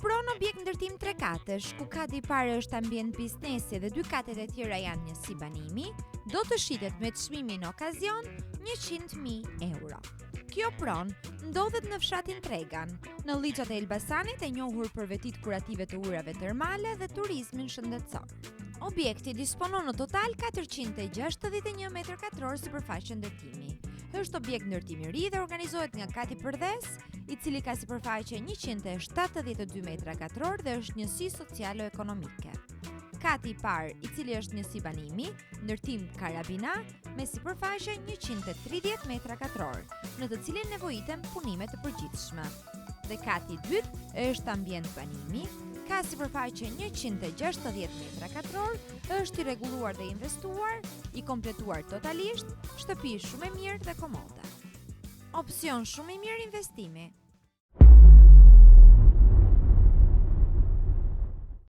Pron objekt ndërtim 3 katesh, ku kati I parë është ambient biznesi dhe 2 katet e tjera janë njësi banimi, do të shitet me çmimin okazion 100.000 euro. Kjo pron ndodhet në fshatin Tregan, në liçat e Elbasanit, e njohur për vetit kurative të ujrave termale dhe turizmin shëndetësor. Objekti disponon në total 461 m2 sipërfaqe ndërtimi. Është objekt ndërtimi I ri dhe organizohet nga kati Përdhes, I cili ka sipërfaqe 172 m2 dhe është njësi socialo-ekonomike. Kati I parë, I cili është njësi banimi, ndërtim Karabina, me sipërfaqe 130 m2, në të cilin nevojiten punime të përgjithshme. Dhe kati I dytë është ambient banimi, ka sipërfaqe 160 m2, është I rregulluar dhe investuar, I kompletuar totalisht, shtëpi shumë e mirë dhe komode. Opsion shumë I mirë investimi.